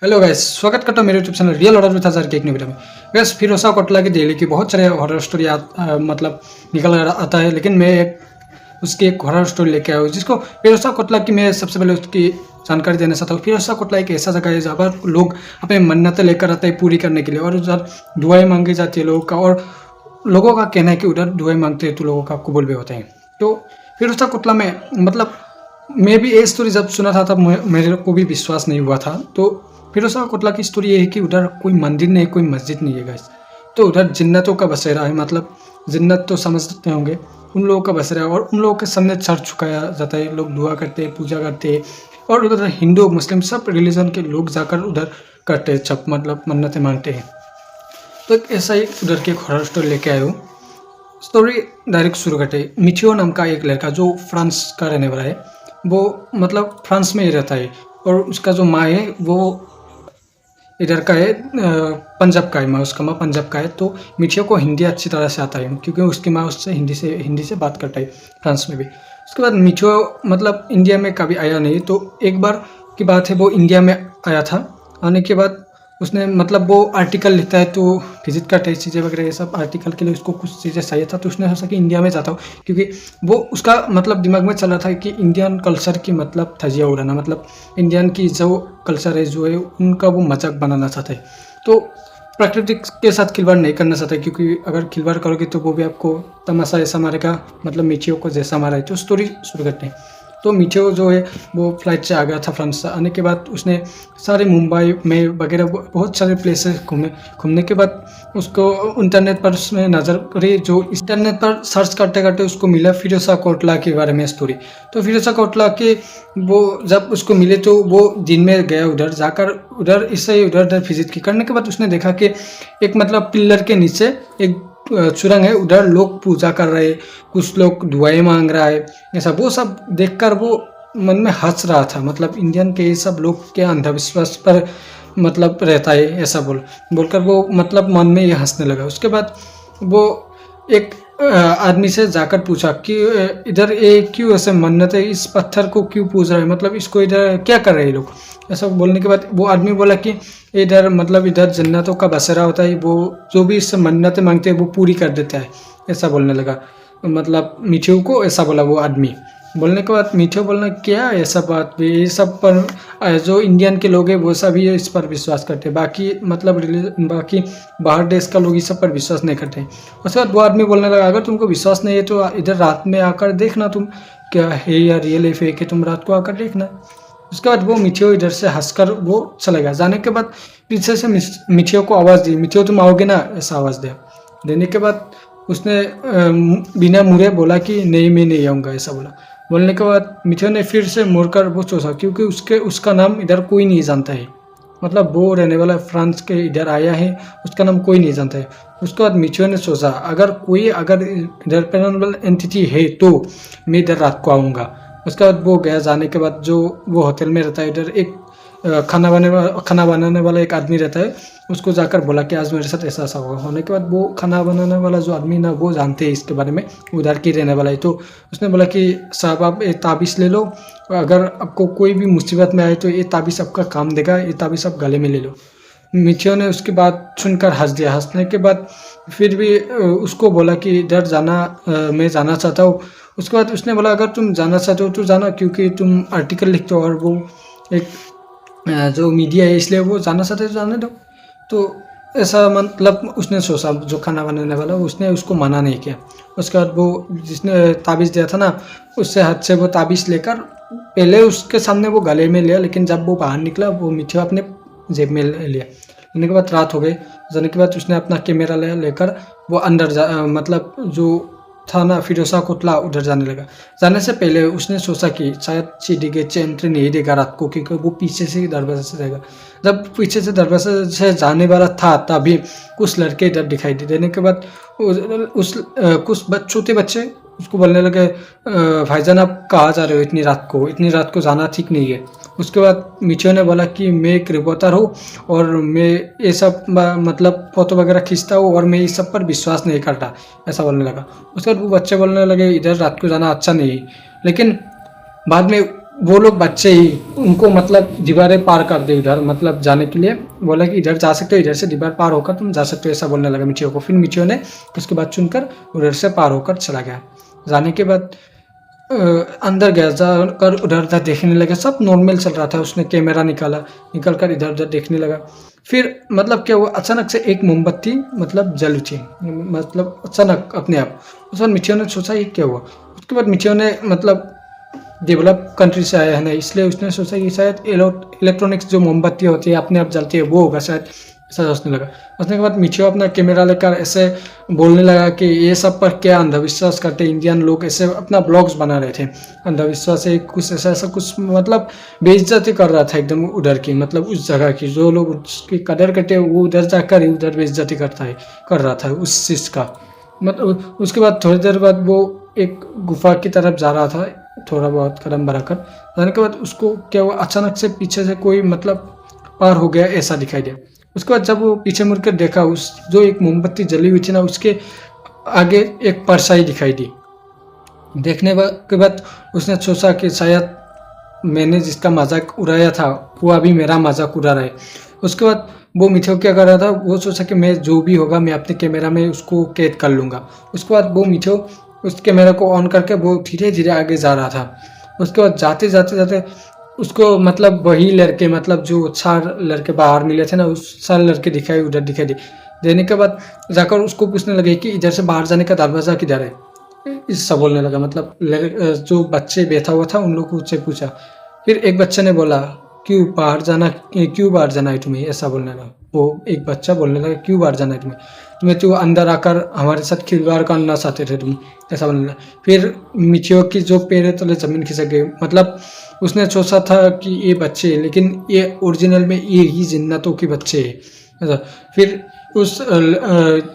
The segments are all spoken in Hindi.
हेलो गाइस, स्वागत करता हूँ मेरे YouTube channel real horror with हजार के एक नई वीडियो में। गाइस, फिरोजा कोटला की दिल्ली की बहुत सारे हॉरर स्टोरी मतलब निकल कर आता है, लेकिन मैं उसकी एक हॉरर स्टोरी लेके आया हूँ जिसको फिरोजा कोटला की मैं सबसे पहले उसकी जानकारी देना चाहता हूँ। फिरोजा कोटला एक ऐसा जगह है जहाँ पर लोग अपने मन्नतें लेकर आते हैं पूरी करने के लिए, और उधर दुआएं मांगी जाती है लोगों का, और लोगों का कहना है कि उधर दुआएं मांगते हैं तो लोगों का कबूल भी होते हैं। तो फिरोजा कोटला में मतलब मैं भी ये स्टोरी जब सुना था तब मेरे को भी विश्वास नहीं हुआ था। तो फिरोजा कोटला की स्टोरी ये है कि उधर कोई मंदिर नहीं, कोई मस्जिद नहीं है गाइस। तो उधर जिन्नतों का बसेरा है, मतलब जिन्नत तो समझते होंगे, उन लोगों का बसेरा है, और उन लोगों के सामने सर झुकाया जाता है। लोग दुआ करते हैं, पूजा करते हैं, और उधर हिंदू मुस्लिम सब रिलीजन के लोग जाकर उधर करते हैं, छप मतलब मन्नतें मांगते हैं। तो एक ऐसा ही उधर की एक हॉरर स्टोरी लेके आए हूँ। स्टोरी डायरेक्ट शुरू करते हैं। मिथियो नाम का एक लड़का जो फ्रांस का रहने वाला है, वो मतलब फ्रांस में ही रहता है, और उसका जो माँ है वो इधर का है, पंजाब का है। माँ उसका माँ पंजाब का है। तो मिठिया को हिंदी अच्छी तरह से आता है क्योंकि उसकी माँ उससे हिंदी से बात करता है फ्रांस में भी। उसके बाद मिठियो मतलब इंडिया में कभी आया नहीं। तो एक बार की बात है, वो इंडिया में आया था। आने के बाद उसने मतलब वो आर्टिकल लिखता है, तो विजिट करता है चीज़ें वगैरह, ये सब आर्टिकल के लिए उसको कुछ चीज़ें चाहिए था। तो उसने सोचा कि इंडिया में जाता हूँ, क्योंकि वो उसका मतलब दिमाग में चल रहा था कि इंडियन कल्चर की मतलब धजिया उड़ाना, मतलब इंडियन की जो कल्चर है जो है उनका वो मजाक बनाना चाहता है। तो प्रकृति के साथ खिलवाड़ नहीं करना चाहता है, क्योंकि अगर खिलवाड़ करोगे तो वो भी आपको तमाशा ऐसा मारेगा, मतलब मिठियो को जैसा मारा है। तो स्टोरी शुरू करते हैं। तो मिठियो जो है वो फ्लाइट से आ गया था फ्रांस से। आने के बाद उसने सारे मुंबई में वगैरह बहुत सारे प्लेसेस घूमने के बाद उसको इंटरनेट पर उसमें नज़र करी, जो इंटरनेट पर सर्च करते करते उसको मिला फिरोजा कोटला के बारे में स्टोरी। तो फिरोजा कोटला के वो जब उसको मिले तो वो दिन में गया उधर, जाकर उधर इससे उधर उधर विजिट की। करने के बाद उसने देखा कि एक मतलब पिल्लर के नीचे एक सुरंग है, उधर लोग पूजा कर रहे, कुछ लोग दुआएं मांग रहा है, ऐसा वो सब देखकर वो मन में हंस रहा था। मतलब इंडियन के ये सब लोग के अंधविश्वास पर मतलब रहता है, ऐसा बोलकर वो मतलब मन में ये हंसने लगा। उसके बाद वो एक आदमी से जाकर पूछा कि इधर ये क्यों ऐसे मन्नत है, इस पत्थर को क्यों पूज रहे हैं, मतलब इसको इधर क्या कर रहे हैं लोग। ऐसा बोलने के बाद वो आदमी बोला कि इधर मतलब इधर जन्नतों का बसेरा होता है, वो जो भी इससे मन्नतें मांगते हैं वो पूरी कर देता है, ऐसा बोलने लगा। मतलब मिठियो को ऐसा बोला वो आदमी। बोलने के बाद मिठियो बोलना क्या ऐसा बात भी, ये सब पर जो इंडियन के लोग हैं वो सभी इस पर विश्वास करते हैं, बाकी मतलब बाकी बाहर देश का लोग इस सब पर विश्वास नहीं करते। उसके बाद वो आदमी बोलने लगा, अगर तुमको विश्वास नहीं है तो इधर रात में आकर देखना, तुम क्या है या रियल है फेक है, तुम रात को आकर देखना। उसके बाद वो मिठियो इधर से हंसकर वो चला गया। जाने के बाद पीछे से मिठियो को आवाज़ दी, मिठियो तुम आओगे ना, ऐसा आवाज़ दिया। देने के बाद उसने बिना मुड़े बोला कि नहीं मैं नहीं आऊँगा, ऐसा बोला। बोलने के बाद मिठियो ने फिर से मुड़कर वो सोचा, क्योंकि उसका नाम इधर कोई नहीं जानता है, मतलब वो रहने वाला फ्रांस के इधर आया है, उसका नाम कोई नहीं जानता है। उसके बाद मिठियो ने सोचा अगर इधर पैरानॉर्मल एंटिटी है तो मैं इधर रात को आऊँगा। उसके बाद वो गया। जाने के बाद जो वो होटल में रहता है, इधर एक खाना बनाने वाला एक आदमी रहता है, उसको जाकर बोला कि आज मेरे साथ ऐसा ऐसा होगा। होने के बाद वो खाना बनाने वाला जो आदमी ना वो जानते हैं इसके बारे में, उधर की रहने वाला है। तो उसने बोला कि साहब आप ये ताबीज़ ले लो, अगर आपको कोई भी मुसीबत में आए तो ये ताबीज़ आपका काम देगा, ये ताबीज़ आप गले में ले लो। मिठियो ने उसकी बात सुनकर हंस दिया। हंसने के बाद फिर भी उसको बोला कि इधर जाना, मैं जाना चाहता हूँ। उसके बाद उसने बोला अगर तुम जाना चाहते हो तो जाना, क्योंकि तुम आर्टिकल लिखते हो और वो एक जो मीडिया है इसलिए वो जाना चाहते हो जाने दो। तो ऐसा मतलब उसने सोचा, जो खाना बनाने वाला उसने उसको मना नहीं किया। उसके बाद वो जिसने ताबीज़ दिया था ना, उससे हाथ से वो ताबीज़ लेकर पहले उसके सामने वो गले में लिया, लेकिन जब वो बाहर निकला वो मिठिया अपने जेब में ले लिया। लेने के बाद रात हो गई। जाने के बाद उसने अपना कैमरा लेकर वो अंदर मतलब जो था ना फिरोजा कोटला, उधर जाने लगा। जाने से पहले उसने सोचा कि शायद सीढ़ी गेट से एंट्री नहीं देगा रात को, क्योंकि वो पीछे से दरवाजे से जाएगा। जब पीछे से दरवाजे से जाने वाला था तभी कुछ लड़के इधर दिखाई दे। देने के बाद कुछ छोटे बच्चे उसको बोलने लगे, भाईजान आप कहाँ जा रहे हो इतनी रात को जाना ठीक नहीं है। उसके बाद मिठियो ने बोला कि मैं एक रिपोर्टर हूँ और मैं ये सब मतलब फोटो वगैरह खींचता हूँ और मैं इस सब पर विश्वास नहीं करता, ऐसा बोलने लगा। उसके बाद वो बच्चे बोलने लगे इधर रात को जाना अच्छा नहीं है। लेकिन बाद में वो लोग बच्चे ही उनको मतलब दीवारें पार कर दी उधर मतलब जाने के लिए, बोला कि इधर जा सकते हो, इधर से दीवार पार होकर तुम जा सकते हो, ऐसा बोलने लगा मिचियो को। फिर मिचियो ने उसकी बात सुनकर उधर से पार होकर चला गया। जाने के बाद अंदर गया, जाकर उधर उधर देखने लगा, सब नॉर्मल चल रहा था। उसने कैमरा निकल कर इधर उधर देखने लगा। फिर मतलब क्या हुआ, अचानक से एक मोमबत्ती मतलब जल उठी, मतलब अचानक अपने आप। उस बाद मिचियो ने सोचा ये क्या हुआ। उसके बाद मिचियो ने मतलब डेवलप कंट्री से आया है ना, इसलिए उसने सोचा कि शायद इलेक्ट्रॉनिक्स जो मोमबत्ती होती है अपने आप जलती है वो होगा शायद, ऐसा सोचने लगा। सोचने के बाद मिचियो अपना कैमरा लेकर ऐसे बोलने लगा कि ये सब पर क्या अंधविश्वास करते इंडियन लोग, ऐसे अपना ब्लॉग्स बना रहे थे। अंधविश्वास है कुछ ऐसा ऐसा कुछ मतलब बेइज्जती कर रहा था एकदम उधर की, मतलब उस जगह की। जो लोग उसकी कदर करते हैं वो उधर जाकर ही उधर बेइज्जती कर रहा था उस चीज़ का। मतलब उसके बाद थोड़ी देर बाद वो एक गुफा की तरफ जा रहा था, थोड़ा बहुत कदम बढ़ाकर। जाने के बाद उसको क्या हुआ, अचानक से पीछे से कोई मतलब पार हो गया ऐसा दिखाई दिया। उसके बाद जब वो पीछे मुड़कर देखा, उस जो एक मोमबत्ती जली हुई थी ना उसके आगे एक परछाई दिखाई दी। देखने के बाद उसने सोचा कि शायद मैंने जिसका मजाक उड़ाया था वो अभी मेरा मजाक उड़ा रहा है। उसके बाद वो मिठियो क्या कर रहा था, वो सोचा कि मैं जो भी होगा मैं अपने कैमरा में उसको कैद कर लूँगा। उसके बाद वो मिठियो उस कैमरा को ऑन करके वो धीरे धीरे आगे जा रहा था। उसके बाद जाते जाते जाते उसको मतलब वही लड़के, मतलब जो 4 लड़के बाहर मिले थे ना, उस सारे लड़के दिखाई उधर दिखाई देने के बाद जाकर उसको पूछने लगे कि इधर से बाहर जाने का दरवाज़ा किधर है, इससा बोलने लगा। मतलब जो बच्चे बैठा हुआ था उन लोग को उससे पूछा। फिर एक बच्चे ने बोला क्यों बाहर जाना है तुम्हें, ऐसा बोलने लगा। वो एक बच्चा बोलने लगा क्यों बाहर जाना है तुम्हें तो अंदर आकर हमारे साथ खिलवाड़ करना चाहते थे तुम, ऐसा बोलने लगा। फिर मिचियो की जो पैर तले जमीन खिसक गई। मतलब उसने सोचा था कि ये बच्चे हैं लेकिन ये ओरिजिनल में ये ही जिन्नतों के बच्चे हैं। फिर उस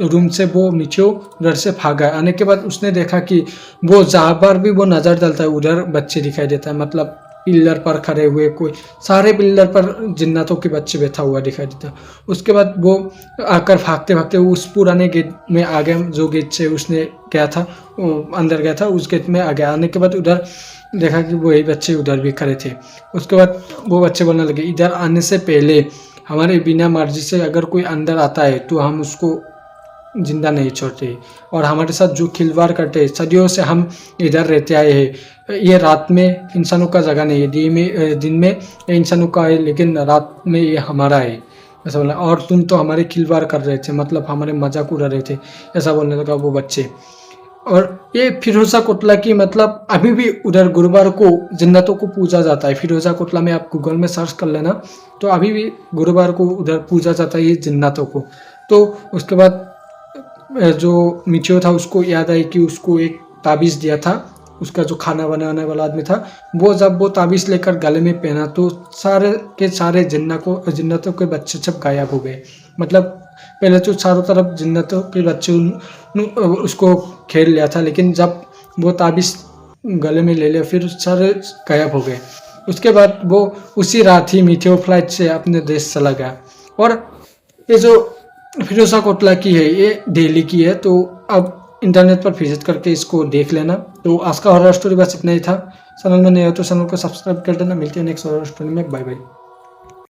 रूम से वो मिचियो उधर से भागा। आने के बाद उसने देखा कि वो जहाँ पर भी वो नज़र डालता है उधर बच्चे दिखाई देता है। मतलब पिल्लर पर खड़े हुए, कोई सारे पिल्लर पर जिन्नतों के बच्चे बैठा हुआ दिखाई देता है। उसके बाद वो आकर भागते भागते उस पुराने गेट में आ गया, जो गेट से उसने गया था अंदर गया था उस गेट में आ गया। आने के बाद उधर देखा कि वही बच्चे उधर भी खड़े थे। उसके बाद वो बच्चे बोलने लगे इधर आने से पहले हमारे बिना मर्जी से अगर कोई अंदर आता है तो हम उसको जिंदा नहीं छोड़ते, और हमारे साथ जो खिलवाड़ करते हैं सदियों से हम इधर रहते आए हैं। ये रात में इंसानों का जगह नहीं है, दिन में ये इंसानों का है लेकिन रात में ये हमारा है, ऐसा बोला। और तुम तो हमारे खिलवाड़ कर रहे थे, मतलब हमारे मजाक उड़ा रहे थे, ऐसा बोलने लगा वो बच्चे। और ये फिरोजा कोटला की मतलब अभी भी उधर गुरुवार को जिन्नतों को पूजा जाता है। फिरोजा कोटला में आप गूगल में सर्च कर लेना, तो अभी भी गुरुवार को उधर पूजा जाता है ये जिन्नतों को। तो उसके बाद जो मिचियो था उसको याद आई कि उसको एक ताबीज़ दिया था उसका जो खाना बनाने वाला आदमी था। वो जब वो ताबीज़ लेकर गले में पहना तो सारे के सारे जिन्नतों के बच्चे सब गायब हो गए। मतलब पहले तो चारों तरफ जिन्नतों के बच्चे उसको खेल लिया था, लेकिन जब वो ताबीज़ गले में ले लिया फिर सारे गायब हो गए। उसके बाद वो उसी रात ही मिथियो फ्लाइट से अपने देश चला गया। और ये जो फिरोजा कोटला की है ये दिल्ली की है, तो अब इंटरनेट पर विजिट करके इसको देख लेना। तो आज का हॉरर स्टोरी बस इतना ही था। चैनल में नए हो तो चैनल को सब्सक्राइब कर देना। मिलते हैं नेक्स्ट हॉरर स्टोरी में। Bye bye.